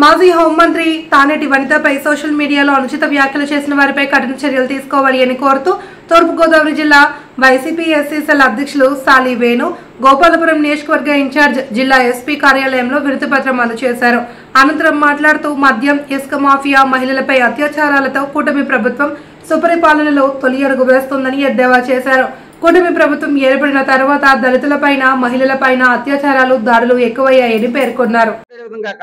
మాజీ హోంమంత్రి తానేటి వనితపై సోషల్ మీడియాలో అనుచిత వ్యాఖ్యలు చేసిన వారిపై కఠిన చర్యలు తీసుకోవాలి అని కోరుతూ తూర్పుగోదావరి జిల్లా వైసీపీ ఎస్సీ సెల్ అధ్యక్షులు సాలి వేణు గోపాలపురం నియోజకవర్గ ఇన్ఛార్జ్ జిల్లా ఎస్పీ కార్యాలయంలో వినతిపత్రం అందజేశారు. అనంతరం మాట్లాడుతూ మద్యం, ఇసుక మాఫియా, మహిళలపై అత్యాచారాలతో కూటమి ప్రభుత్వం సుపరిపాలనలో తొలి అడుగు వేస్తోందని ఎద్దేవా చేశారు. కూటమి ప్రభుత్వం ఏర్పడిన తర్వాత దళితులపైన, మహిళలపైన అత్యాచారాలు, దాడులు ఎక్కువయ్యాయని పేర్కొన్నారు.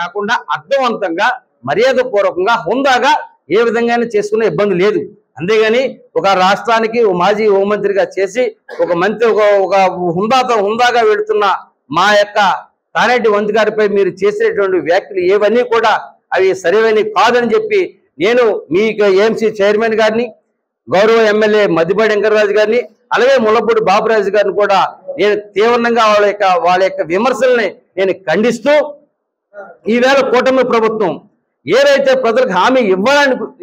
కాకుండా అర్థవంతంగా, మర్యాదపూర్వకంగా, హుందాగా ఏ విధంగానే చేసుకునే ఇబ్బంది లేదు. అంతేగాని ఒక రాష్ట్రానికి మాజీ హోంమంత్రిగా చేసి ఒక మంత్రి ఒక హుందాగా వెళుతున్న మా యొక్క తానేటి వంతు గారిపై మీరు చేసినటువంటి వ్యాఖ్యలు ఏవన్నీ కూడా అవి సరైనవి కాదని చెప్పి నేను మీ ఏఎంసీ చైర్మన్ గారిని, గౌరవ ఎమ్మెల్యే మద్దిపాటి వెంకటరాజు గారిని, అలాగే ముల్లపూడి బాబురాజు గారిని కూడా నేను తీవ్రంగా వాళ్ళ యొక్క విమర్శల్ని నేను ఖండిస్తూ ఈవేళ కూటమి ప్రభుత్వం ఏదైతే ప్రజలకు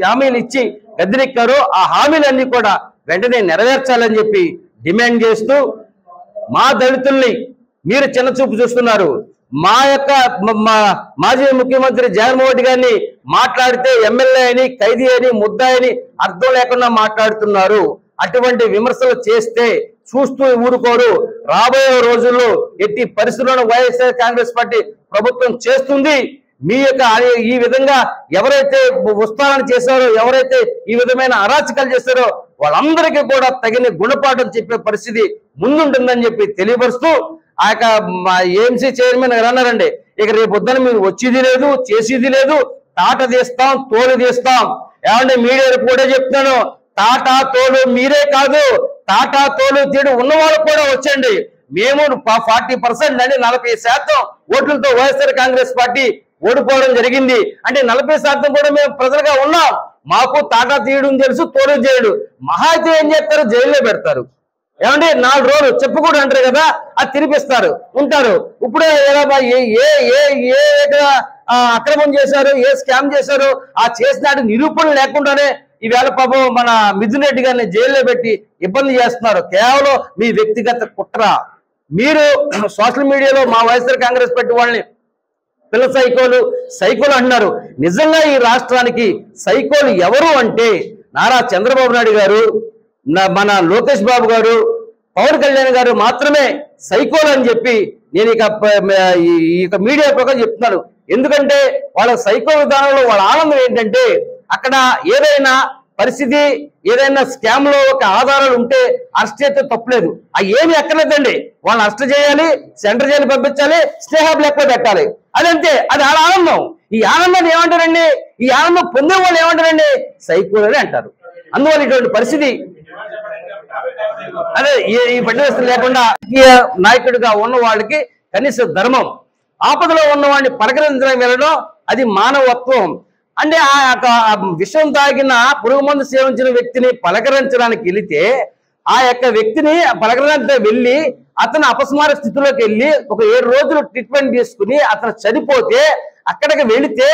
హామీలు ఇచ్చి గద్దెనెక్కారో ఆ హామీలన్నీ కూడా వెంటనే నెరవేర్చాలని చెప్పి డిమాండ్ చేస్తూ మా దళితుల్ని మీరు చిన్నచూపు చూస్తున్నారు. మా యొక్క మాజీ ముఖ్యమంత్రి జగన్మోహన్ రెడ్డి గారిని మాట్లాడితే ఎమ్మెల్యే అని, ఖైదీ అని, ముద్దాయని అర్థం లేకుండా మాట్లాడుతున్నారు. అటువంటి విమర్శలు చేస్తే చూస్తూ ఊరుకోరు. రాబోయే రోజుల్లో ఎట్టి పరిస్థితుల్లో వైఎస్ఆర్ కాంగ్రెస్ పార్టీ ప్రభుత్వం చేస్తుంది. మీ యొక్క ఈ విధంగా ఎవరైతే ఉత్సాహాన్ని చేశారో, ఎవరైతే ఈ విధమైన అరాచకాలు చేశారో వాళ్ళందరికీ కూడా తగిన గుణపాఠం చెప్పే పరిస్థితి ముందుంటుందని చెప్పి తెలియపరుస్తూ ఆ యొక్క ఏఎంసీ చైర్మన్ గారు అన్నారండి, ఇక రేపు పొద్దున మీరు వచ్చేది లేదు, చేసేది లేదు, తాట తీస్తాం, తోలు తీస్తాం. ఏమంటే మీడియా కూడా చెప్తున్నాను, తాటా తోలు మీరే కాదు, తాటా తోలు తీడు ఉన్నవాళ్ళు కూడా వచ్చండి. మేము 40% అంటే 40% ఓట్లతో వైఎస్ఆర్ కాంగ్రెస్ పార్టీ ఓడిపోవడం జరిగింది. అంటే 40% కూడా మేము ప్రజలుగా ఉన్నాం. మాకు తాటా తీయడం తెలుసు, తోలు చేయడు. మహా అయితే ఏం చేస్తారు, జైల్లో పెడతారు. ఏమంటే 4 రోజులు చెప్పుకోడు అంటారు కదా, అది తినిపిస్తారు, ఉంటారు. ఇప్పుడే అక్రమం చేశారు, ఏ స్కామ్ చేశారు, ఆ చేసిన నిరూపణ లేకుండానే ఈవేళ పాపం మన మిథున్ రెడ్డి గారిని జైల్లో పెట్టి ఇబ్బంది చేస్తున్నారు. కేవలం మీ వ్యక్తిగత కుట్ర. మీరు సోషల్ మీడియాలో మా వైఎస్ఆర్ కాంగ్రెస్ పార్టీ వాళ్ళని పిల్ల సైకోలు అంటున్నారు. నిజంగా ఈ రాష్ట్రానికి సైకోలు ఎవరు అంటే నారా చంద్రబాబు నాయుడు గారు, మన లోకేష్ బాబు గారు, పవన్ కళ్యాణ్ గారు మాత్రమే సైకోలు అని చెప్పి నేను ఇక మీడియా ప్రకారం చెప్తున్నాను. ఎందుకంటే వాళ్ళ సైకో విధానంలో వాళ్ళ ఆనందం ఏంటంటే అక్కడ ఏదైనా పరిస్థితి, ఏదైనా స్కామ్ లో ఒక ఆధారాలు ఉంటే అరెస్ట్ చేస్తే తప్పులేదు. అవి ఏమి ఎక్కలేదండి. వాళ్ళని అరెస్ట్ చేయాలి, సెంటర్ జైలు పంపించాలి, స్నేహాలు ఎక్కువ పెట్టాలి, అదంతే. అది వాళ్ళ ఆనందం. ఈ ఆనందాన్ని ఏమంటారండి, ఈ ఆనందం పొందే వాళ్ళు ఏమంటారండి, సైకోలు అని అంటారు. అందువల్ల ఇటువంటి పరిస్థితి అదే ఈ పరిస్థితి లేకుండా నాయకుడిగా ఉన్న వాళ్ళకి కనీస ధర్మం, ఆపదలో ఉన్న వాడిని పలకరించడం వెళ్ళడం అది మానవత్వం. అంటే ఆ విషం తాగిన పురుగు మందు సేవించిన వ్యక్తిని పలకరించడానికి వెళితే ఆ యొక్క వ్యక్తిని పలకరించడానికి వెళ్ళి అతను అపస్మార స్థితిలోకి వెళ్ళి ఒక 7 రోజులు ట్రీట్మెంట్ తీసుకుని అతను చనిపోతే అక్కడికి వెళితే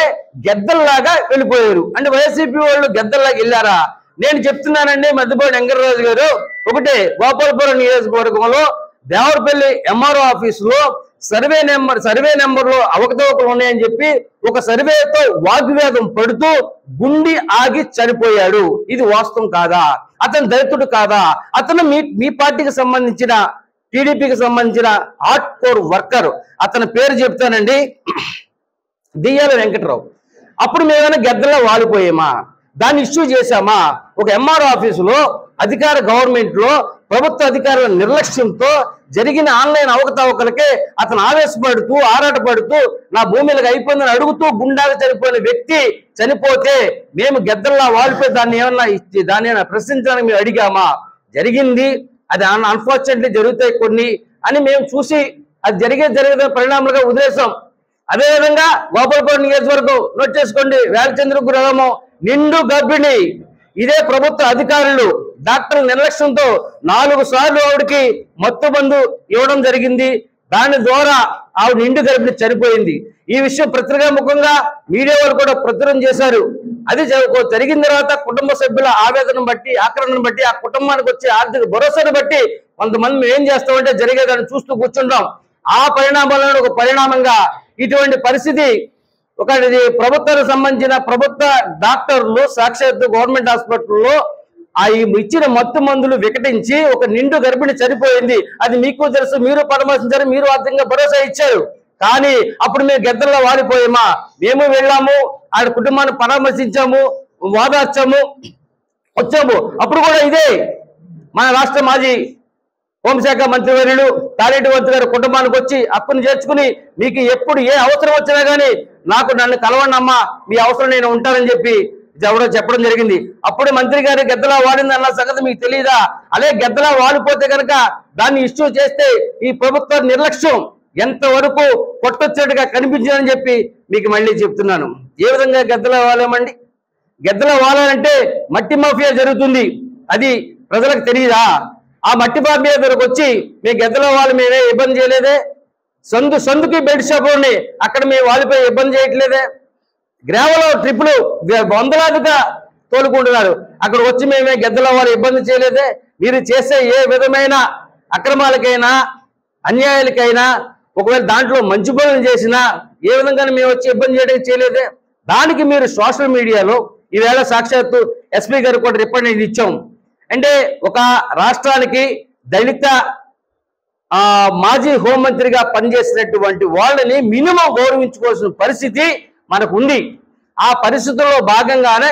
గెద్దల్లాగా వెళ్ళిపోయారు. అంటే వైసీపీ వాళ్ళు గెద్దల్లాగా వెళ్ళారా? నేను చెప్తున్నానండి, మద్దిపాటి వెంకటరాజు గారు, ఒకటే గోపాలపురం నియోజకవర్గంలో దేవరపల్లి ఎంఆర్ఓ ఆఫీసులో సర్వే నెంబర్లో అవకతవకలు ఉన్నాయని చెప్పి ఒక సర్వేతో వాగ్వేదం పడుతూ గుండి ఆగి చనిపోయాడు. ఇది వాస్తవం కాదా? అతను దళితుడు కాదా? అతను మీ పార్టీకి సంబంధించిన, టీడీపీకి సంబంధించిన హార్డ్ కోర్ వర్కర్. అతని పేరు చెప్తానండి, దియ్యాల వెంకటరావు. అప్పుడు మేమైనా గద్దల్లో వాలిపోయామా? దాన్ని ఇష్యూ చేశామా? ఒక ఎంఆర్ఓ ఆఫీసులో అధికార గవర్నమెంట్ లో ప్రభుత్వ అధికారుల నిర్లక్ష్యంతో జరిగిన ఆన్లైన్ అవకతవకలకే అతను ఆవేశపడుతూ, ఆరాటపడుతూ నా భూమిలకు అయిపోయిందని అడుగుతూ గుండాగా చనిపోయిన వ్యక్తి చనిపోతే మేము గెద్దల్లా వాలిపోయి దాన్ని ఏమన్నా ప్రశ్నించడానికి మేము అడిగామా? జరిగింది, అది అన్ఫార్చునేట్లీ జరుగుతాయి కొన్ని అని మేము చూసి అది జరిగే పరిణామాలుగా వదిలేసాం. అదేవిధంగా గోపాలపురం నియోజకవర్గం నోట్ చేసుకోండి, వేలచంద్ర గ్రామం నిండు గర్భిణి. ఇదే ప్రభుత్వ అధికారులు డాక్టర్ నిర్లక్ష్యంతో 4 సార్లు ఆవిడకి మత్తు మందు ఇవ్వడం జరిగింది. దాని ద్వారా ఆవిడ నిండు గర్భిణి చనిపోయింది. ఈ విషయం పత్రికాముఖంగా మీడియా వాళ్ళు కూడా ప్రచురణ చేశారు. అది జరిగిన తర్వాత కుటుంబ సభ్యుల ఆవేదనను బట్టి, ఆక్రమణను బట్టి, ఆ కుటుంబానికి వచ్చే ఆర్థిక భరోసాను బట్టి కొంతమంది మేము ఏం చేస్తామంటే జరిగేదాన్ని చూస్తూ కూర్చుంటాం. ఆ పరిణామాలను ఒక పరిణామంగా ఇటువంటి పరిస్థితి ఒకటి ప్రభుత్వానికి సంబంధించిన ప్రభుత్వ డాక్టర్లు సాక్షాత్తు గవర్నమెంట్ హాస్పిటల్లో ఆ ఇచ్చిన మత్తు మందులు వికటించి ఒక నిండు గర్భిణి చనిపోయింది. అది మీకు తెలుసు, మీరు పరామర్శించారు, మీరు అర్థంగా భరోసా ఇచ్చారు. కానీ అప్పుడు మేము గద్దల్లో వాడిపోయామా? మేము వెళ్ళాము, ఆడ కుటుంబాన్ని పరామర్శించాము, వాదార్చాము, వచ్చాము. అప్పుడు కూడా ఇదే మన రాష్ట్ర మాజీ హోంశాఖ మంత్రివర్యులు తానేటి వంతు గారి కుటుంబానికి వచ్చి అప్పుని చేర్చుకుని మీకు ఎప్పుడు ఏ అవసరం వచ్చినా కానీ నన్ను కలవండి అమ్మా, మీ అవసరం నేను ఉంటానని చెప్పి చెప్పడం జరిగింది. అప్పుడు మంత్రి గారి గద్దలా వాడింది అన్న సంగతి మీకు తెలియదా? అదే గద్దలా వాడిపోతే కనుక దాన్ని ఇష్యూ చేస్తే ఈ ప్రభుత్వ నిర్లక్ష్యం ఎంతవరకు కొట్టొచ్చినట్టుగా కనిపించిందని చెప్పి మీకు మళ్ళీ చెప్తున్నాను. ఏ విధంగా గద్దలా వాలేమండి? గద్దలా వాలాలంటే మట్టి మాఫియా జరుగుతుంది, అది ప్రజలకు తెలియదా? ఆ మట్టి మాఫియా దగ్గరకు వచ్చి మీ గద్దలా వాళ్ళు మేమే ఇబ్బంది చేయలేదే, సందుకి బెడ్ షాప్ ఉండి అక్కడ మేము వాళ్ళపై ఇబ్బంది చేయట్లేదే, గ్రామంలో ట్రిప్పులు వందలాదిగా తోలుకుంటున్నారు, అక్కడ వచ్చి మేమే గద్దలా వాళ్ళు ఇబ్బంది చేయలేదే. మీరు చేసే ఏ విధమైన అక్రమాలకైనా అన్యాయాలకైనా ఒకవేళ దాంట్లో మంచి పనులు చేసినా ఏ విధంగా మేము వచ్చి ఇబ్బంది చేయలేదే. దానికి మీరు సోషల్ మీడియాలో ఈవేళ సాక్షాత్తు ఎస్పీ గారు కూడా రిప్రజెంటేషన్ ఇచ్చాం. అంటే ఒక రాష్ట్రానికి దళిత మాజీ హోంమంత్రిగా పనిచేసినటువంటి వాళ్ళని మినిమం గౌరవించుకోవాల్సిన పరిస్థితి మనకు ఉంది. ఆ పరిస్థితుల్లో భాగంగానే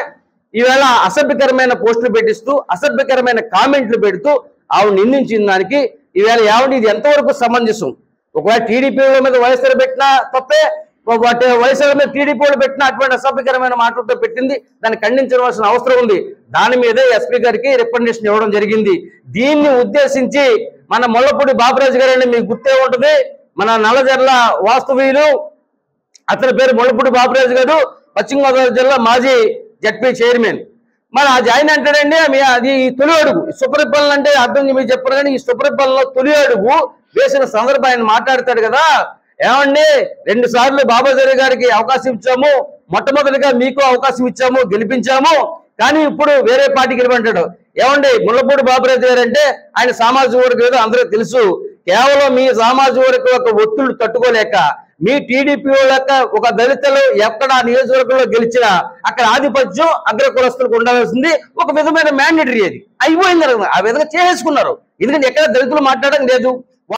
ఈవేళ అసభ్యకరమైన పోస్టులు పెట్టిస్తూ అసభ్యకరమైన కామెంట్లు పెడుతూ ఆవిడ నిందించిన దానికి ఈవేళ ఇది ఎంతవరకు సమంజసం? ఒకవేళ టీడీపీ మీద వైఎస్ఆర్ పెట్టినా తప్పే, వైఎస్ఆర్ మీద టీడీపీ వాళ్ళు పెట్టిన అటువంటి అసభ్యకరమైన మాటలతో పెట్టింది, దాన్ని ఖండించవలసిన అవసరం ఉంది. దాని మీదే ఎస్పీ గారికి రికమెండేషన్ ఇవ్వడం జరిగింది. దీన్ని ఉద్దేశించి మన ముళ్ళపూడి బాబురాజు గారండి, మీకు గుర్తే ఉంటుంది, మన నల్లజర్ల వాస్తవ్యులు, అతని పేరు ముళ్ళపూడి బాబురాజు గారు, పశ్చిమ గోదావరి జిల్లా మాజీ జడ్పీ చైర్మన్. మరి అది ఆయన అంటాడండి, అది తొలి అడుగు సుపరిపాలన అంటే అర్థం మీరు చెప్పారు, కానీ ఈ సుపరిపాలనలో తొలి అడుగు వేసిన సందర్భం ఆయన మాట్లాడతాడు కదా. ఏమండి, 2 సార్లు బాబాజీ గారికి అవకాశం ఇచ్చాము, మొట్టమొదటిగా మీకు అవకాశం ఇచ్చాము, గెలిపించాము, కానీ ఇప్పుడు వేరే పార్టీకి గెలిపంటాడు. ఏమండి, ముళ్ళపూడి బాబురాజు గారు అంటే ఆయన సామాజిక వర్గం ఏదో అందరికీ తెలుసు. కేవలం మీ సామాజిక వర్గం యొక్క ఒత్తిళ్లు తట్టుకోలేక మీ టీడీపీ యొక్క ఒక దళితులు ఎక్కడ నియోజకవర్గంలో గెలిచినా అక్కడ ఆధిపత్యం అగ్ర కులస్తులకు ఉండాల్సింది ఒక విధమైన మ్యాండేటరీ, అది అయిపోయింది. ఆ విధంగా చేసేసుకున్నారు. ఎందుకంటే ఎక్కడ దళితులు మాట్లాడడం లేదు.